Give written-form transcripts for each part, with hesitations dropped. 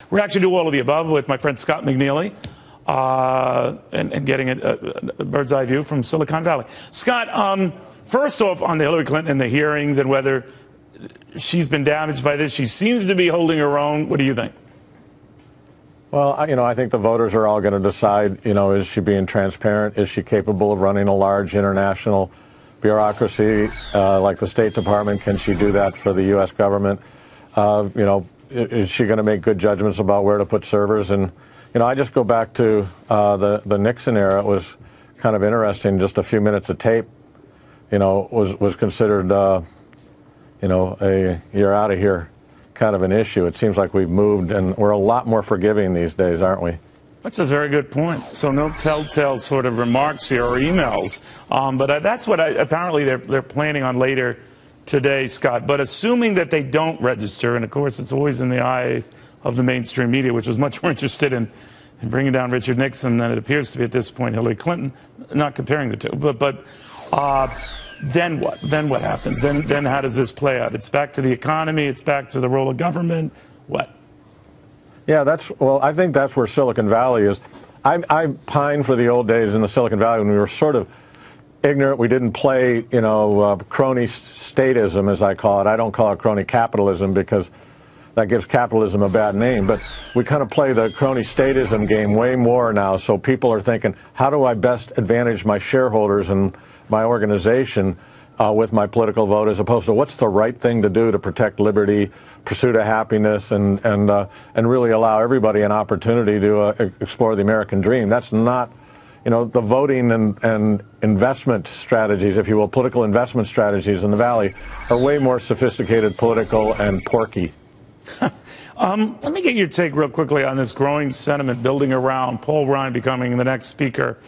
We're actually doing all of the above with my friend Scott McNealy and getting a bird's eye view from Silicon Valley. Scott, first off, on the Hillary Clinton and the hearings and whether she's been damaged by this, she seems to be holding her own. What do you think? Well, I think the voters are all going to decide, is she being transparent? Is she capable of running a large international bureaucracy like the State Department? Can she do that for the U.S. government? Is she going to make good judgments about where to put servers? And, I just go back to the Nixon era. It was kind of interesting. Just a few minutes of tape, was considered, a you're out of here kind of an issue. It seems like we've moved, and we're a lot more forgiving these days, aren't we? That's a very good point. So no telltale sort of remarks here or emails. But that's what apparently they're planning on later today, Scott. But assuming that they don't register, and of course it's always in the eye of the mainstream media, which was much more interested in bringing down Richard Nixon than it appears to be at this point Hillary Clinton, not comparing the two. But then what? Then what happens? Then how does this play out? It's back to the economy. It's back to the role of government. What? Yeah, I think that's where Silicon Valley is. I pine for the old days in the Silicon Valley when we were sort of ignorant. We didn't play, crony statism, as I call it. I don't call it crony capitalism because that gives capitalism a bad name. But we kind of play the crony statism game way more now. So people are thinking, how do I best advantage my shareholders and my organization with my political vote, as opposed to what's the right thing to do to protect liberty, pursuit of happiness, and really allow everybody an opportunity to explore the American dream. That's not, the voting and investment strategies, if you will, political investment strategies in the Valley are way more sophisticated, political, and porky. Let me get your take real quickly on this growing sentiment building around Paul Ryan becoming the next Speaker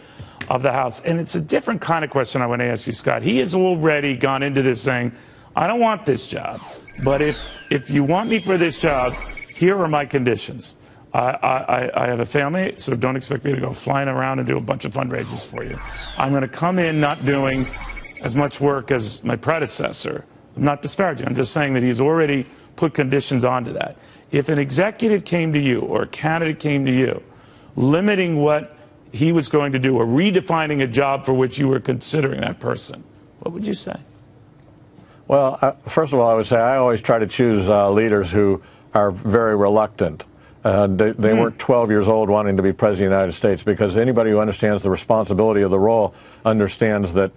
of the House. And it's a different kind of question I want to ask you, Scott. He has already gone into this saying, I don't want this job, but if you want me for this job, here are my conditions. I have a family, so don't expect me to go flying around and do a bunch of fundraisers for you. I'm going to come in not doing as much work as my predecessor. I'm not disparaging. I'm just saying that he's already put conditions onto that. If an executive came to you or a candidate came to you, limiting what he was going to do or redefining a job for which you were considering that person, what would you say? Well, first of all, I would say I always try to choose leaders who are very reluctant. They weren't 12 years old wanting to be president of the United States, because anybody who understands the responsibility of the role understands that,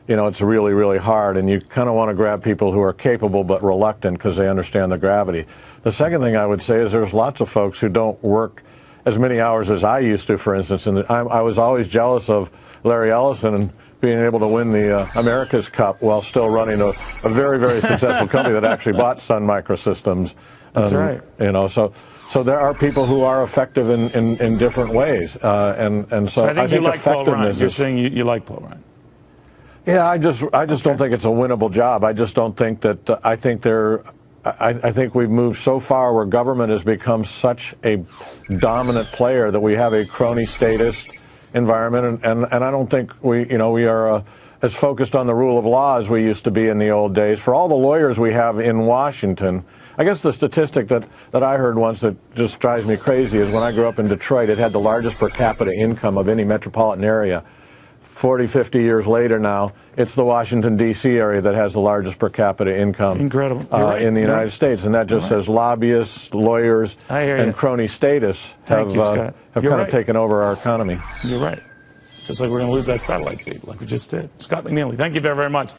it's really, really hard, and you kind of want to grab people who are capable but reluctant because they understand the gravity. The second thing I would say is there's lots of folks who don't work as many hours as I used to, for instance. And I was always jealous of Larry Ellison and being able to win the America's Cup while still running a very, very successful company that actually bought Sun Microsystems. That's right. So there are people who are effective in different ways. And so I think you like Paul Ryan. You're is, saying you like Paul Ryan. Yeah, I just don't think it's a winnable job. I just don't think that. I think we've moved so far where government has become such a dominant player that we have a crony statist environment, and I don't think we are as focused on the rule of law as we used to be in the old days. For all the lawyers we have in Washington, I guess the statistic that I heard once that just drives me crazy is when I grew up in Detroit, it had the largest per capita income of any metropolitan area. 40, 50 years later now, it's the Washington, D.C. area that has the largest per capita income in the United States. And that just says lobbyists, lawyers, and crony statists have kind of taken over our economy. You're right. Just like we're going to lose that satellite feed, like we just did. Scott McNealy, thank you very, very much.